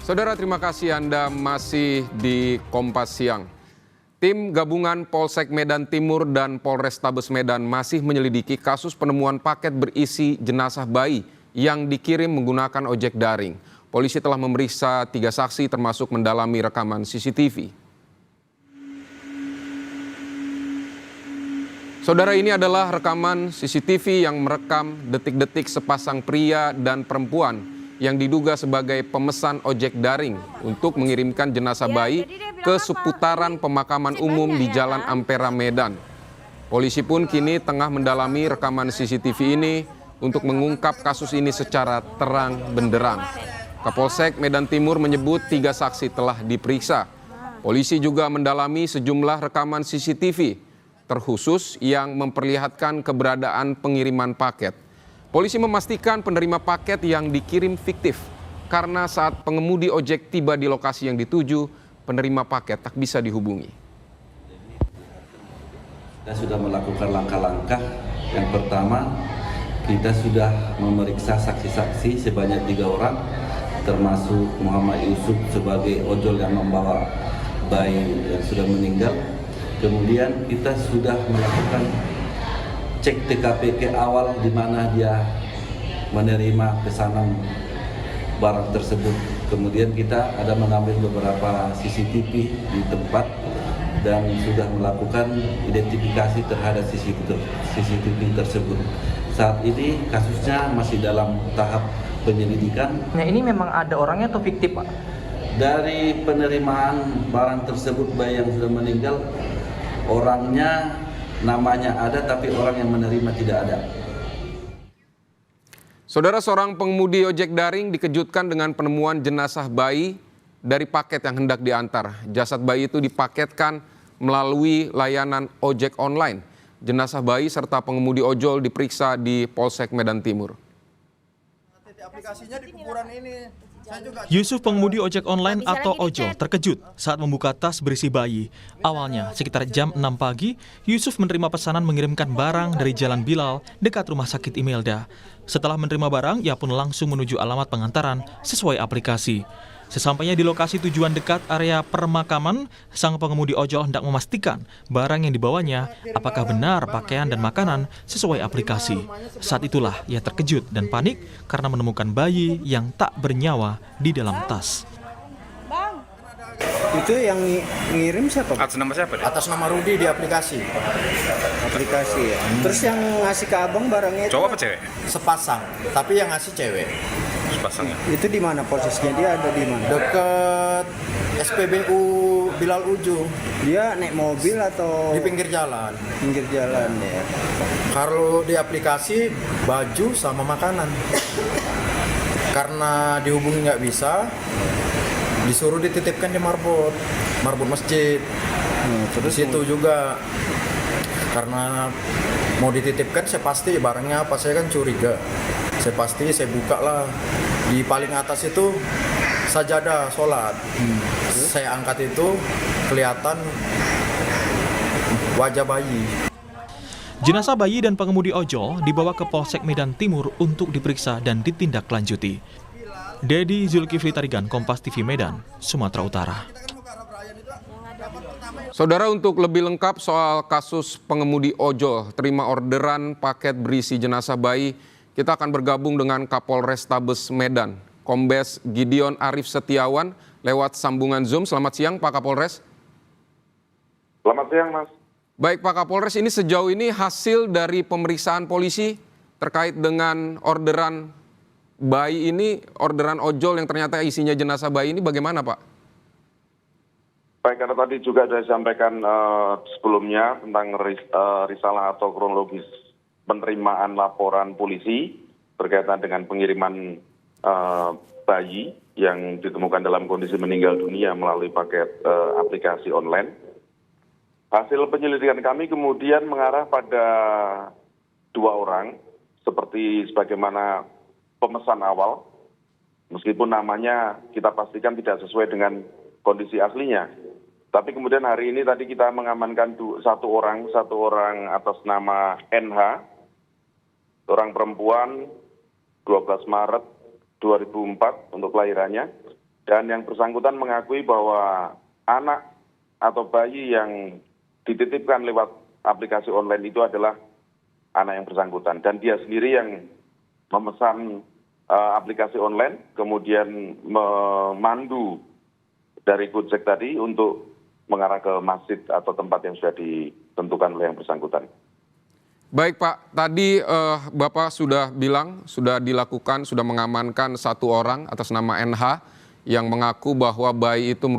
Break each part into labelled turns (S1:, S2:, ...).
S1: Saudara, terima kasih Anda masih di Kompas Siang. Tim gabungan Polsek Medan Timur dan Polrestabes Medan masih menyelidiki kasus penemuan paket berisi jenazah bayi yang dikirim menggunakan ojek daring. Polisi telah memeriksa 3 saksi termasuk mendalami rekaman CCTV. Saudara, ini adalah rekaman CCTV yang merekam detik-detik sepasang pria dan perempuan yang diduga sebagai pemesan ojek daring untuk mengirimkan jenazah bayi ke seputaran pemakaman umum di Jalan Ampera, Medan. Polisi pun kini tengah mendalami rekaman CCTV ini untuk mengungkap kasus ini secara terang benderang. Kapolsek Medan Timur menyebut 3 saksi telah diperiksa. Polisi juga mendalami sejumlah rekaman CCTV, terkhusus yang memperlihatkan keberadaan pengiriman paket. Polisi memastikan penerima paket yang dikirim fiktif karena saat pengemudi ojek tiba di lokasi yang dituju, penerima paket tak bisa dihubungi.
S2: Kita sudah melakukan langkah-langkah. Yang pertama, kita sudah memeriksa saksi-saksi sebanyak 3 orang, termasuk Muhammad Yusuf sebagai ojol yang membawa bayi yang sudah meninggal. Kemudian kita sudah melakukan cek TKP ke awal di mana dia menerima pesanan barang tersebut. Kemudian kita ada mengambil beberapa CCTV di tempat dan sudah melakukan identifikasi terhadap CCTV tersebut. Saat ini kasusnya masih dalam tahap penyelidikan.
S3: Nah, ini memang ada orangnya atau fiktif, Pak?
S2: Dari penerimaan barang tersebut bayi yang sudah meninggal, orangnya namanya ada tapi orang yang menerima tidak ada.
S1: Saudara, seorang pengemudi ojek daring dikejutkan dengan penemuan jenazah bayi dari paket yang hendak diantar. Jasad bayi itu dipaketkan melalui layanan ojek online. Jenazah bayi serta pengemudi ojol diperiksa di Polsek Medan Timur.
S4: Aplikasinya di kuburan ini.
S5: Yusuf, pengemudi ojek online atau ojol, terkejut saat membuka tas berisi bayi. Awalnya, sekitar jam 6 pagi, Yusuf menerima pesanan mengirimkan barang dari Jalan Bilal dekat rumah sakit Imelda. Setelah menerima barang, ia pun langsung menuju alamat pengantaran sesuai aplikasi. Sesampainya di lokasi tujuan dekat area permakaman, sang pengemudi ojol hendak memastikan barang yang dibawanya apakah benar pakaian dan makanan sesuai aplikasi. Saat itulah ia terkejut dan panik karena menemukan bayi yang tak bernyawa di dalam tas.
S4: Itu yang ngirim siapa?
S6: Atas nama siapa?
S4: Atas nama Rudi di aplikasi. Aplikasi ya. Terus yang ngasih ke abang barangnya itu
S6: Cowok apa cewek?
S4: sepasang, tapi yang ngasih cewek.
S6: Sepasangnya.
S4: Itu di mana posisinya, dia ada di mana? Deket SPBU Bilal Uju. Dia naik mobil atau di pinggir jalan? Pinggir jalan ya. Kalau di aplikasi baju sama makanan. Karena dihubungi nggak bisa, disuruh dititipkan di marbot masjid. Terus itu juga karena mau dititipkan, saya pasti barangnya apa, saya kan curiga. Saya pasti saya buka lah, di paling atas itu sajadah sholat. Saya angkat itu, kelihatan wajah bayi.
S5: Jenazah bayi dan pengemudi ojol dibawa ke Polsek Medan Timur untuk diperiksa dan ditindaklanjuti. Dedi Zulkifli Tarigan, Kompas TV Medan, Sumatera Utara.
S1: Saudara, untuk lebih lengkap soal kasus pengemudi ojol terima orderan paket berisi jenazah bayi, kita akan bergabung dengan Kapolrestabes Medan, Kombes Gideon Arif Setiawan, lewat sambungan Zoom. Selamat siang, Pak Kapolres.
S7: Selamat siang, Mas.
S1: Baik, Pak Kapolres, ini sejauh ini hasil dari pemeriksaan polisi terkait dengan orderan bayi ini, orderan ojol yang ternyata isinya jenazah bayi ini bagaimana, Pak?
S7: Baik, karena tadi juga sudah disampaikan sebelumnya tentang risalah atau kronologis penerimaan laporan polisi berkaitan dengan pengiriman bayi yang ditemukan dalam kondisi meninggal dunia melalui paket aplikasi online. Hasil penyelidikan kami kemudian mengarah pada 2 orang, seperti sebagaimana pemesan awal, meskipun namanya kita pastikan tidak sesuai dengan kondisi aslinya. Tapi kemudian hari ini tadi kita mengamankan 1 orang atas nama NH, seorang perempuan, 12 Maret 2004 untuk kelahirannya. Dan yang bersangkutan mengakui bahwa anak atau bayi yang dititipkan lewat aplikasi online itu adalah anak yang bersangkutan. Dan dia sendiri yang memesan aplikasi online, kemudian memandu dari Gojek tadi untuk mengarah ke masjid atau tempat yang sudah ditentukan oleh yang bersangkutan.
S1: Baik Pak, tadi Bapak sudah bilang, sudah dilakukan, sudah mengamankan satu orang atas nama NH yang mengaku bahwa bayi itu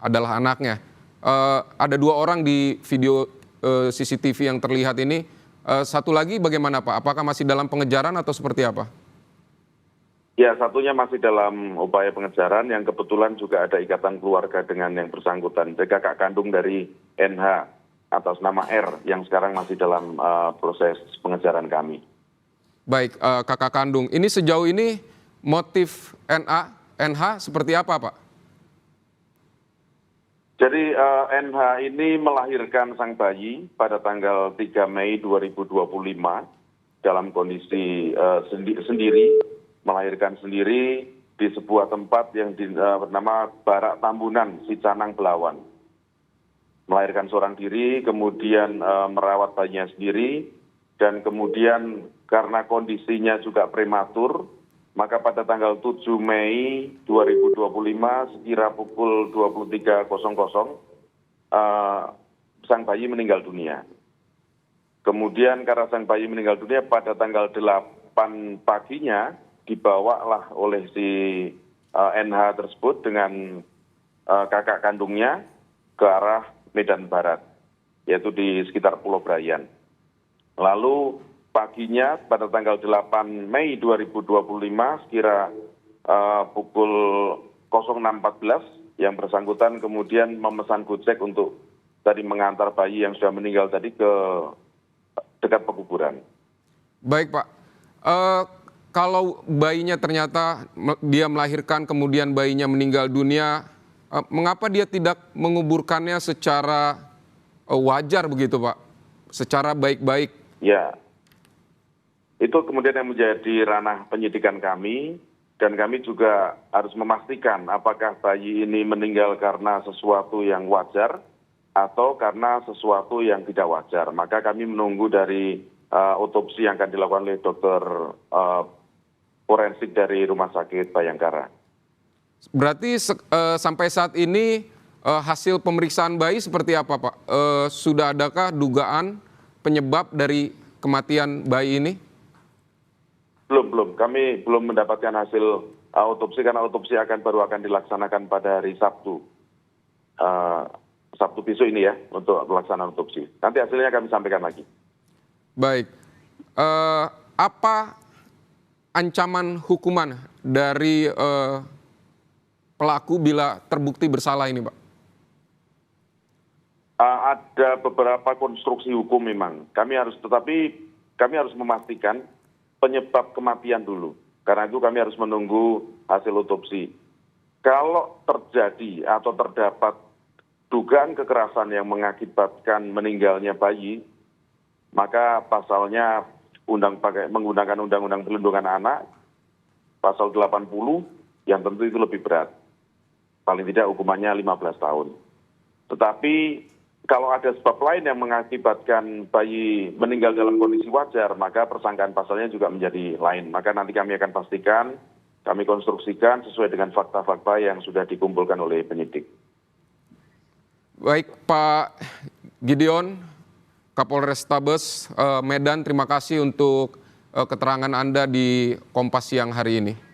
S1: adalah anaknya. Ada 2 orang di video CCTV yang terlihat ini. Satu lagi bagaimana Pak? Apakah masih dalam pengejaran atau seperti apa?
S7: Ya, satunya masih dalam upaya pengejaran yang kebetulan juga ada ikatan keluarga dengan yang bersangkutan. Jadi kakak kandung dari NH atas nama R yang sekarang masih dalam proses pengejaran kami.
S1: Baik, kakak kandung. Ini sejauh ini motif NH seperti apa Pak?
S7: Jadi NH ini melahirkan sang bayi pada tanggal 3 Mei 2025 dalam kondisi sendiri. Melahirkan sendiri di sebuah tempat yang bernama Barak Tambunan, Sicanang, Belawan. Melahirkan seorang diri, kemudian merawat bayinya sendiri, dan kemudian karena kondisinya juga prematur, maka pada tanggal 7 Mei 2025 sekira pukul 23.00 sang bayi meninggal dunia. Kemudian karena sang bayi meninggal dunia pada tanggal 8 paginya, dibawalah oleh si NH tersebut dengan kakak kandungnya ke arah Medan Barat, yaitu di sekitar Pulau Brayan. Lalu paginya pada tanggal 8 Mei 2025 sekira pukul 06.14 yang bersangkutan kemudian memesan Gojek untuk tadi mengantar bayi yang sudah meninggal tadi ke dekat pekuburan.
S1: Baik Pak. Kalau bayinya ternyata dia melahirkan kemudian bayinya meninggal dunia, mengapa dia tidak menguburkannya secara wajar begitu Pak? Secara baik-baik?
S7: Ya, itu kemudian yang menjadi ranah penyidikan kami, dan kami juga harus memastikan apakah bayi ini meninggal karena sesuatu yang wajar atau karena sesuatu yang tidak wajar. Maka kami menunggu dari otopsi yang akan dilakukan oleh dokter forensik dari Rumah Sakit Bayangkara.
S1: Berarti sampai saat ini hasil pemeriksaan bayi seperti apa Pak? Sudah adakah dugaan penyebab dari kematian bayi ini?
S7: Belum. Kami belum mendapatkan hasil autopsi karena autopsi baru akan dilaksanakan pada hari Sabtu. Sabtu besok ini ya untuk pelaksanaan autopsi. Nanti hasilnya kami sampaikan lagi.
S1: Baik. Apa ancaman hukuman dari pelaku bila terbukti bersalah ini, Pak?
S7: Ada beberapa konstruksi hukum memang. Kami harus memastikan penyebab kematian dulu. Karena itu kami harus menunggu hasil otopsi. Kalau terjadi atau terdapat dugaan kekerasan yang mengakibatkan meninggalnya bayi, maka pasalnya menggunakan Undang-Undang Perlindungan Anak, pasal 80, yang tentu itu lebih berat. Paling tidak hukumannya 15 tahun. Tetapi kalau ada sebab lain yang mengakibatkan bayi meninggal dalam kondisi wajar, maka persangkaan pasalnya juga menjadi lain. Maka nanti kami akan pastikan, kami konstruksikan sesuai dengan fakta-fakta yang sudah dikumpulkan oleh penyidik.
S1: Baik, Pak Gideon, Kapolres Tabes Medan, terima kasih untuk keterangan Anda di Kompas siang hari ini.